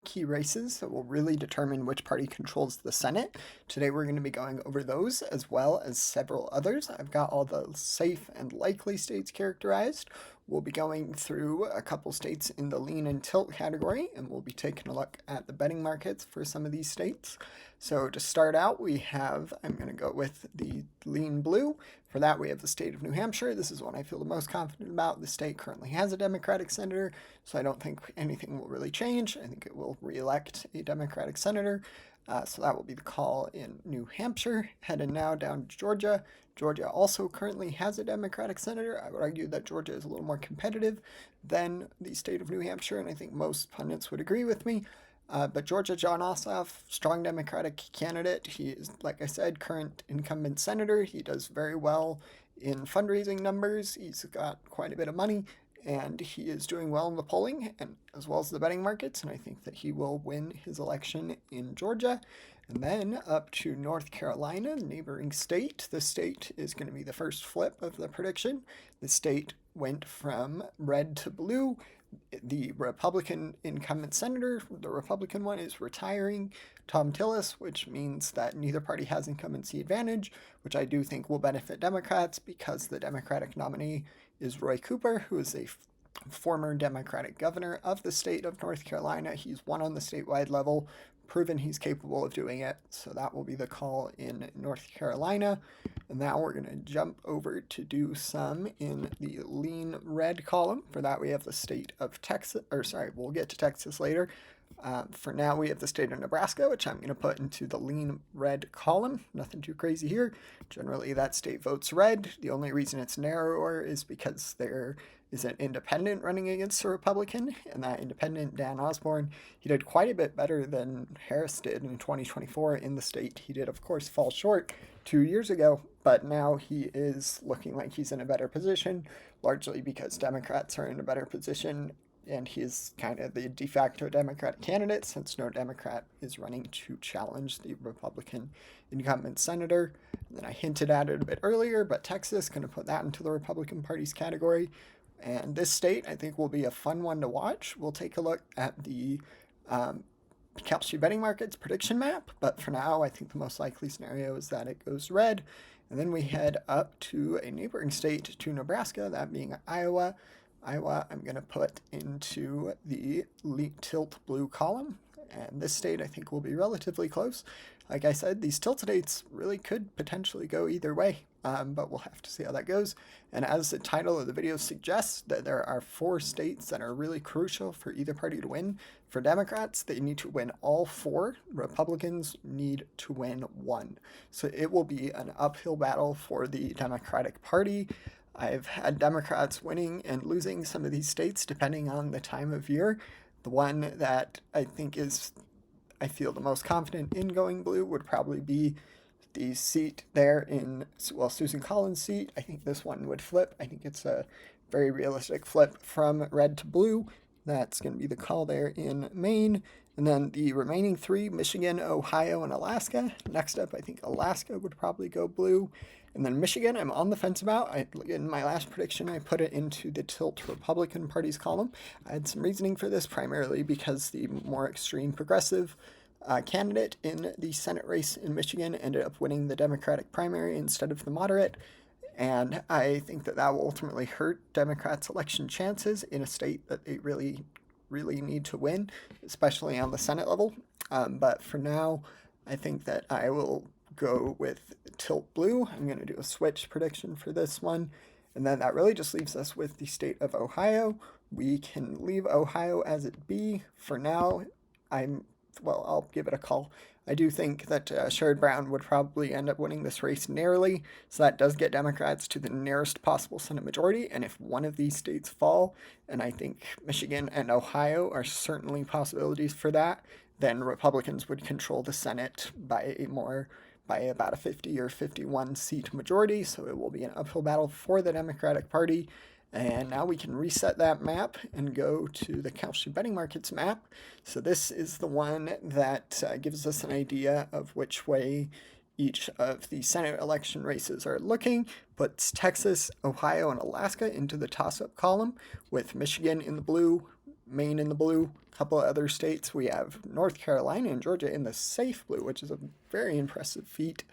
key races that will really determine which party controls the Senate. Today we're going to be going over those as well as several others. I've got all the safe and likely states characterized. We'll be going through a couple states in the lean and tilt category, and we'll be taking a look at the betting markets for some of these states. So to start out, I'm going to go with the lean blue. For that, we have the state of New Hampshire. This is one I feel the most confident about. The state currently has a Democratic senator, so I don't think anything will really change. I think it will re-elect a Democratic senator. So that will be the call in New Hampshire. Heading now down to Georgia. Georgia also currently has a Democratic senator. I would argue that Georgia is a little more competitive than the state of New Hampshire, and I think most pundits would agree with me. But Georgia, John Ossoff, strong Democratic candidate. He is, like I said, current incumbent senator. He does very well in fundraising numbers. He's got quite a bit of money, and he is doing well in the polling and as well as the betting markets, and I think that he will win his election in Georgia. And then up to North Carolina, neighboring state. The state is going to be the first flip of the prediction. The state went from red to blue. The Republican incumbent senator, the Republican one, is retiring, Tom Tillis, which means that neither party has incumbency advantage, which I do think will benefit Democrats because the Democratic nominee is Roy Cooper, who is a former Democratic governor of the state of North Carolina. He's won on the statewide level, proven he's capable of doing it, so that will be the call in North Carolina. And now we're going to jump over to do some in the lean red column. For that, we have the state of Texas, we'll get to Texas later. For now, we have the state of Nebraska, which I'm going to put into the lean red column. Nothing too crazy here. Generally, that state votes red. The only reason it's narrower is because there is an independent running against a Republican, and that independent, Dan Osborne, he did quite a bit better than Harris did in 2024 in the state. He did, of course, fall short 2 years ago, but now he is looking like he's in a better position, largely because Democrats are in a better position, and he's kind of the de facto Democratic candidate since no Democrat is running to challenge the Republican incumbent senator. And then I hinted at it a bit earlier, but Texas, going to put that into the Republican Party's category. And this state, I think, will be a fun one to watch. We'll take a look at the Hampshire betting markets prediction map, but for now, I think the most likely scenario is that it goes red. And then we head up to a neighboring state, to Nebraska, that being Iowa. Iowa, I'm going to put into the tilt blue column. And this state, I think, will be relatively close. Like I said, these tilt states really could potentially go either way, but we'll have to see how that goes. And as the title of the video suggests, that there are 4 states that are really crucial for either party to win. For Democrats, they need to win all 4. Republicans need to win 1. So it will be an uphill battle for the Democratic Party. I've had Democrats winning and losing some of these states depending on the time of year. The one that I feel the most confident in going blue would probably be the seat there Susan Collins' seat. I think this one would flip. I think it's a very realistic flip from red to blue. That's going to be the call there in Maine. And then the remaining 3, Michigan, Ohio, and Alaska. Next up, I think Alaska would probably go blue. And then Michigan, I'm on the fence about. In my last prediction, I put it into the tilt Republican Party's column. I had some reasoning for this, primarily because the more extreme progressive candidate in the Senate race in Michigan ended up winning the Democratic primary instead of the moderate. And I think that will ultimately hurt Democrats' election chances in a state that they really, really need to win, especially on the Senate level. But for now, I think that I will go with tilt blue. I'm going to do a switch prediction for this one. And then that really just leaves us with the state of Ohio. We can leave Ohio as it be. For now, I'll give it a call. I do think that Sherrod Brown would probably end up winning this race narrowly, so that does get Democrats to the nearest possible Senate majority, and if one of these states fall, and I think Michigan and Ohio are certainly possibilities for that, then Republicans would control the Senate by about a 50 or 51 seat majority, so it will be an uphill battle for the Democratic Party. And now we can reset that map and go to the Hampshire betting markets map. So this is the one that gives us an idea of which way each of the Senate election races are looking, puts Texas, Ohio, and Alaska into the toss-up column, with Michigan in the blue, Maine in the blue. A couple of other states, we have North Carolina and Georgia in the safe blue, which is a very impressive feat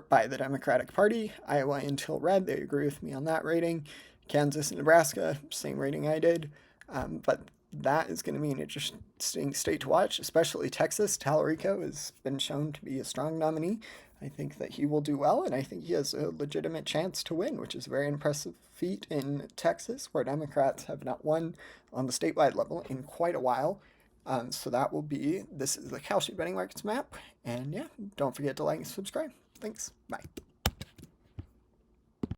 by the Democratic Party. Iowa until red, they agree with me on that rating. Kansas and Nebraska, same rating I did. But that is going to be an interesting state to watch, especially Texas. Tallarico has been shown to be a strong nominee. I think that he will do well, and I think he has a legitimate chance to win, which is a very impressive feat in Texas, where Democrats have not won on the statewide level in quite a while. So this is the Cal State Betting Markets map, and yeah, don't forget to like and subscribe. Thanks. Bye.